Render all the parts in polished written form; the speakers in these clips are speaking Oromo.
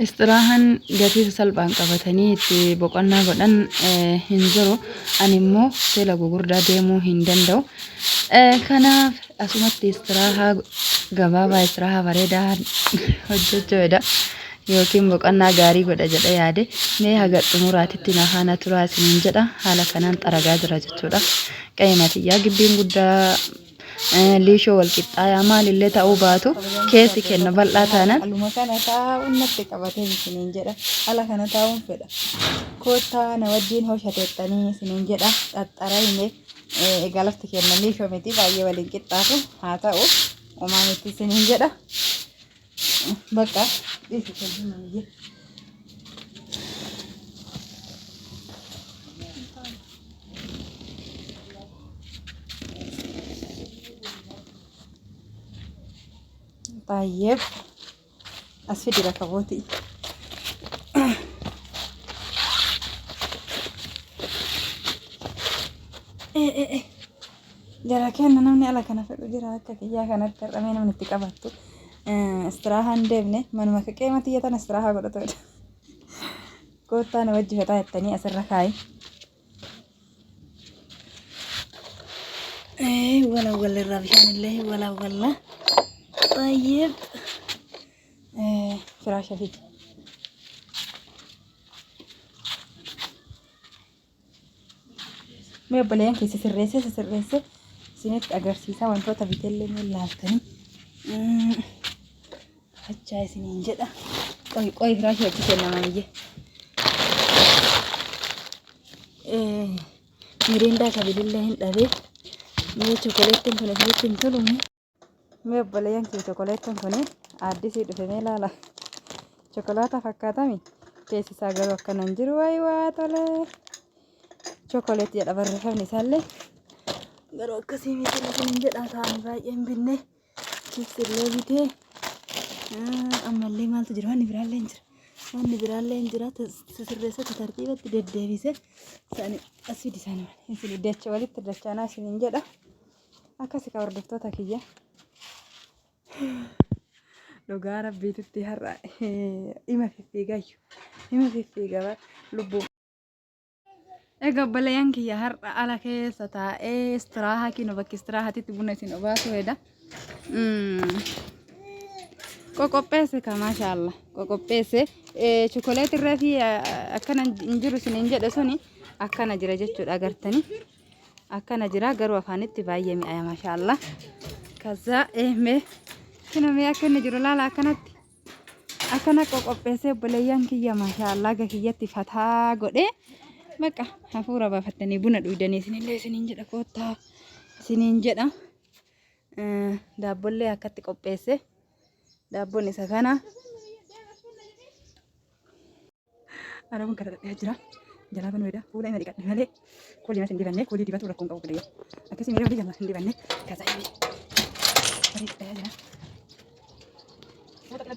Istiraahan gatii salphaan qabatanii itti boqonnaa godhan hin jiru. Ani immoo hoteela gurguddaa deemuu hin danda'u. Kanaaf asumatti istiraahaa gabaabaa istiraahaa bareedaa hojjechuudha. Yookiin boqonnaa gaarii godha jedha yaade mee haga xumuraatitti na faana turaa isiniin jedha. Haala kanaan xaragaa jira jechuudha. Qe'ee gibbiin guddaa liishoo wal qixxaayaa maalillee ta'uu baatu keessi kenna bal'aa taanaan Aluma kana taa'uun natti qabatee isiniin jedha. Ala kana taa'uun fedha. Kottaa na wajjin hojjetettanii isiniin jedha. Xaxxarayne egaa lafti kenna liishoo miti baay'ee waliin qixxaatu haa ta'u homaa miti isiniin jedha. Bakka dhiisi kennu طيب أسفل ركبوتي إيه جرا كان نمني على كنا في جرا كيا كانت ترمينا من التكابتو استراحة ندبني من ما كيما تيجي استراحة قلت كنت أنا وجه فتاة التانية أسر ركاي إيه ولا الرابشان الله ولا طيب فراشة فيك ما يبغى لين كيس سرسة سنت أجرسيسا وانتو تبيتلي من لافتني هتشاي سنين جدا قوي فراشة فيك لما نيجي ميريندا كبيرة هند أبي مي شوكولاتة كنا في تنتظروني ما يبغى لين كيس شوكولاتة كنا عادي سيد فيني لا شوكولاتة فكاتامي كيس ساغر وكنا نجرو أيوة طلع شوكولاتة يا دبر رفعني سالة غير كسيمي سالة نجد أثاني باين بينه كيس اللي بيته أما اللي ما تجرو نبرال لينجر ما نبرال لينجر تسرسة ترتيبة تدبيسة سأني أسفل ساني إنسان يدش والي تدش أنا سنجد أكاسي كوردفتو تكية لوغارا بيتو تهرا إما في فيجا لبو قبل ينكي يهر على كيس تا استراحة كينو بك استراحة تبونه سينو باسو هدا كوكو بيسي ما شاء الله كوكو بيسي شوكولاتة الرافي أكنا نجرو سننجا دسوني أكنا جرا جتشو أغرتني أكنا جرا غروا فانت بايمي أيا ما شاء الله كذا مي كنا مي أكنا جرو لا أكنا كوكو بيسي بليان كي ما شاء الله كي فتها غودي maka hafura bafatani buna dhuydanii sinillee sinin jedha koottaa sinin jedha daabbollee akkatti qopheesse daabboon isa kana arabuun kana dhadhee jira jalaa banuu dha fuula ima dhiqadhe malee koolii mas hin dibanne koolii dibatu rakkoon qabu bilayya akkasii miira walii jamaa hin dibanne kaasa himi barii dhadhee jira fuula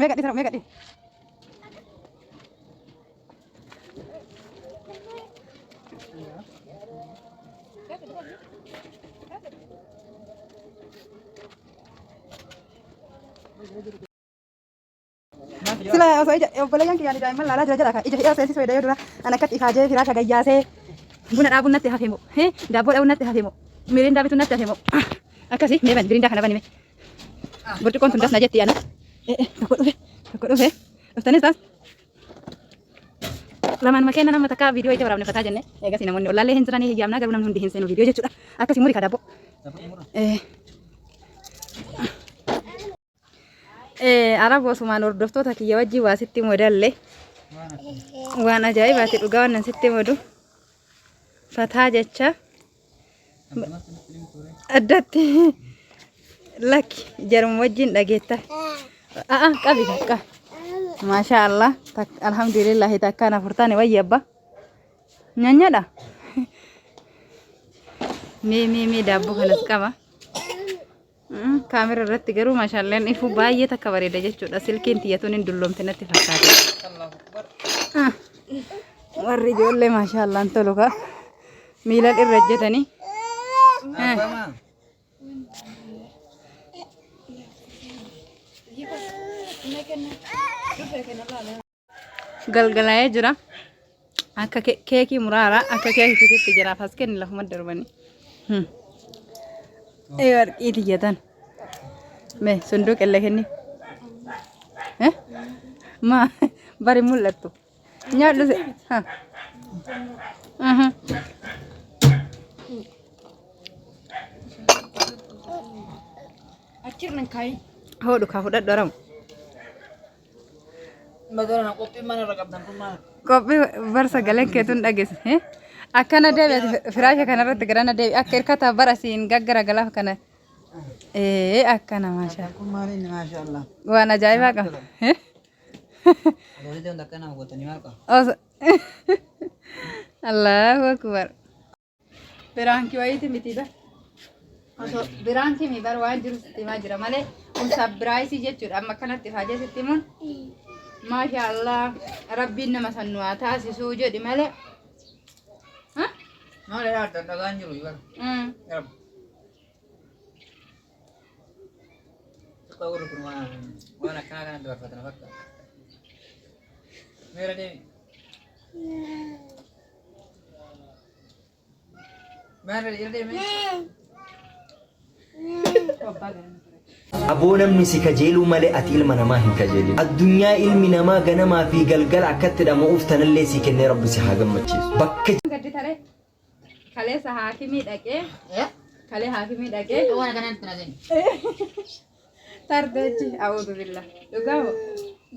qilxara mega di sila saya boleh yang kian tidak malah jalan jalan ija ija sesi sudah dulu anak kat ikaje firasha gaya se buna dabun nate hafemo he dabun dabun nate hafemo mirinda bitu nate hafemo akasih meban mirinda kana bani me berarti kon tundas najati anak takut deh ustani tas laman makanya nama taka video itu orang nefata jenne ya kasih namun olalle hinjrani hiyamna garu namun dihinsenu video jechuudha akasih muri kadabo arab Osman hordoftoota kiyya wajji waa sitti modalle waan ajaa'ibaati dhugaa wannan sitti modu fataa jecha addatti laki jarum wajjin dhageetta qabi takka masha Allah alhamdulillah takkana furtaane wayyi abba nyanyadha mi daabbo kanas qaba kaamera irratti garuu maashaalleen ifu baay'ee takka bareeda jechuudha silkiin tiyyatuun hin dulloomte natti fakkaata warri ijoollee maashaallaan tolu ka ميلاد الرجتني قلقلا يجرى akka keekii muraara akka keekii itti jiraaf as kenni lafuma darbani warqiiti jedhan mee sunduuq illee kenni ma bari mul'attu nyaadhu se achirnan kai hodhu ka fudhadhu aramu Magana kopi mana rakabdan rumah. kophii barsa galee keetuun dhageesse akkana deebi'ate firaasha kanarratti garana deebi akka hirkata bara siin gaggara galaaf kana akkana maasha Kumari ini masya Allah. waan ajaa'ibaa qaba Kalau dia untuk kena buat ni apa? oso Allahu akbar biraanki wayiiti mitiidha oso biraanki mi bar waan jiru sitti himaa jira malee kun sabbiraayisii jechuudha amma kanatti faajee sitti himuun maasha Allah rabbiin nama sannuwaa taasisuu jedhi malee Nah, dia ada dagangan juru juga. Ya. Suka urut rumah. Wana kana dua fatana fakta. Mera deh. Mera deh. Aboo namni si kajeeluu malee ati ilma namaa hin kajeelin. Addunyaa ilmi namaa ganamaa fi galgala akkatti dhama'uuf tanallee si kennee rabbi si haa gammachiisu. Bakka kalee sa haakimii dhaqee kalee haakimii dhaqee Wana kana tena sini. tardeechi a'uudhu billah dhugaamo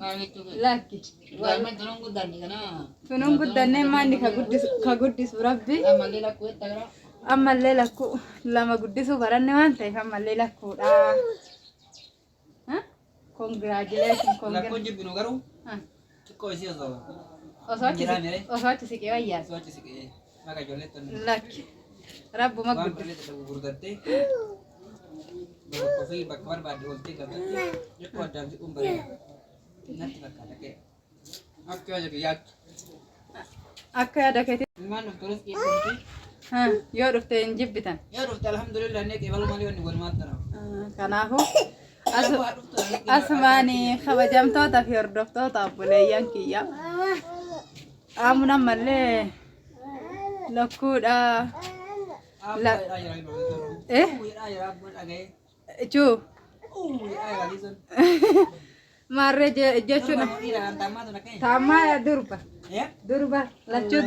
Mari itu. lakki Gama tolong kudan ni kana. sunuun guddannee maanni ka guddisu rabbi Amalnya laku itu. ammallee lakkuu lama guddisuu baranne waan ta'eef ammallee lakkuudha congratulation Laku jiru binu garu. Kau isi oso. osoo achi siqee wayyaas So aja sih. Maka jolet tu. lakki rabbuma Wan guddisu jolet tu burdate. Baru kopi bakar badi ulti kata. Ya kau ada di umbar. Nanti bakar lagi. Aku aja biar. akka yaada keetii Mana terus itu. yoo dhufte hin jibbitan Ya Rabbi alhamdulillah nek ibalu mali wani wal matara. kanaafuu asmaanii kabajamtoota fi hordoftoota obboleeyyan kiyya aamun ammallee lakkuudha juu maarree jechuun taammaa durba lachuu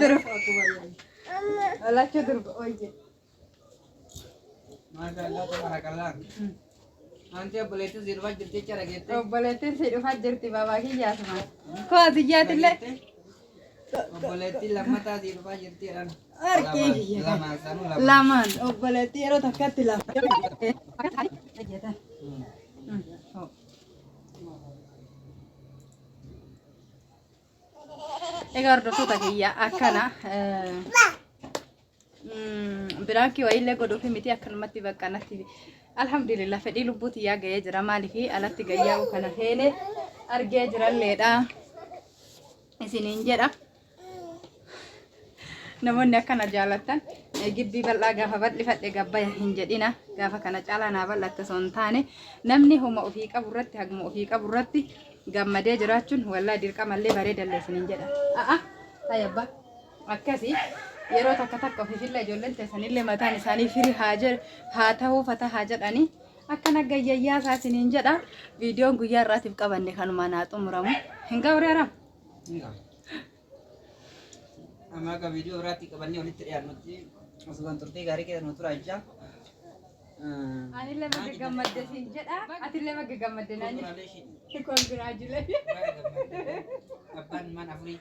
durba oyye Masyaallah tabarakallah. Nanti boleh itu zirwa jadi cara gitu. obboleettiin si dhufaa jirti baabaa kiyyaa asumaan koo asiyyaatiillee Boleh itu lama tadi zirwa jadi kan. Harkii kiyya Lama sanu lama. lamaan obboleettii yeroo takkatti lama egaa hordoftoota kiyya akkana biraankii wayiillee godhuufi miti akkanumatti bakka natti alhamdulillah fedhii lubbuuti yaa ga'ee jira maaliifi alatti gayyaa'u kana heene argee jiralleedha isiniin jedha namoonni akkana jaalattan gibbii bal'aa gaafa bal'ifadhe gabbaya hin jedhina gaafa kana caalaa naa bal'atte osoo hin taane namni huma ofii qabu irratti haguma ofii qabu irratti gammadee jiraachuun wallaahi dirqamallee bareedallee isiniin jedha tayyabba akkasii yeroo takka takka ofiifillee ijoolleen teessanillee mataan isaanii firii haa ta'uu fata haa jedhanii akkana gayyayyaa isaa isiniin jedha viidiyoon guyyaa irraatiif qabanne kanuma naa xumuramu hin gabreera Amma ka video berarti kabarnya ulit teriak nanti masukan turti gari kita nutur aja. anillee bakka gammadde siin jedha atillee bakka gammadde naan jedha congratulation Abban man afri.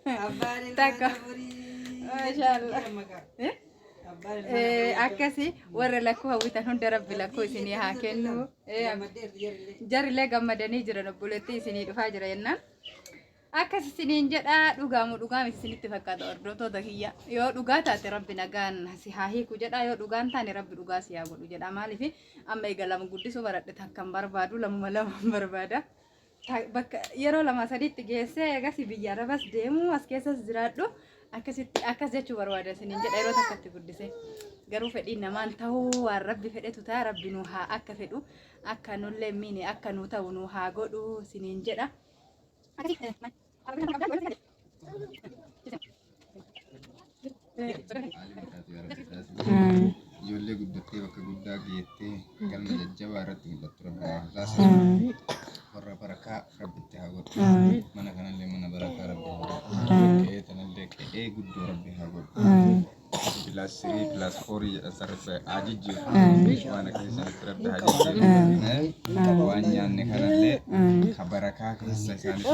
Abban Takka. afri. Mashallah. Abban akkasi warra lakkuu hawwitan hunda rabbi lakkuu isinii haa kennu jarillee gammadanii jiran obboleettii isinii dhufaa jira jennaan akkas isiniin jedha dhugaamu dhugaam isinitti fakkaata hordoftoota kiyya yoo dhugaa taate rabbi nagaan si haa hiiku jedha yoo dhugaan taane rabbi dhugaa si haa godhu jedha maaliif amma egaa lama guddisuu baradhe takkan barbaadu lamuma lama barbaada bakka yeroo lama sadiitti geessee egas biyya arabas deemu as keessas jiraadhu akkas jechuu barbaada sinin jedha yeroo takkatti guddise garuu fedhiin namaan ta'uu waan rabbi fedhetu ta'a rabbi nu haa akka fedhu akka nullee miine akka nu ta'u nu haa godhu sinin jedha. Ijoollee guddattee bakka guddaa geettee galma jajjabaa irratti mul'attu rabbi haa taasisu. Warra barakaa rabbitti haa godhu. Mana kanallee mana barakaa rabbi haa godhu. Qe'ee tanallee qe'ee guddoo rabbi haa godhu. Pilaas 3 pilaas 4 jedha sararra haa jijjiiru. Waan keessatti rabbi haa jijjiiru. Waan nyaanne kanallee ka barakaa keessa isaanii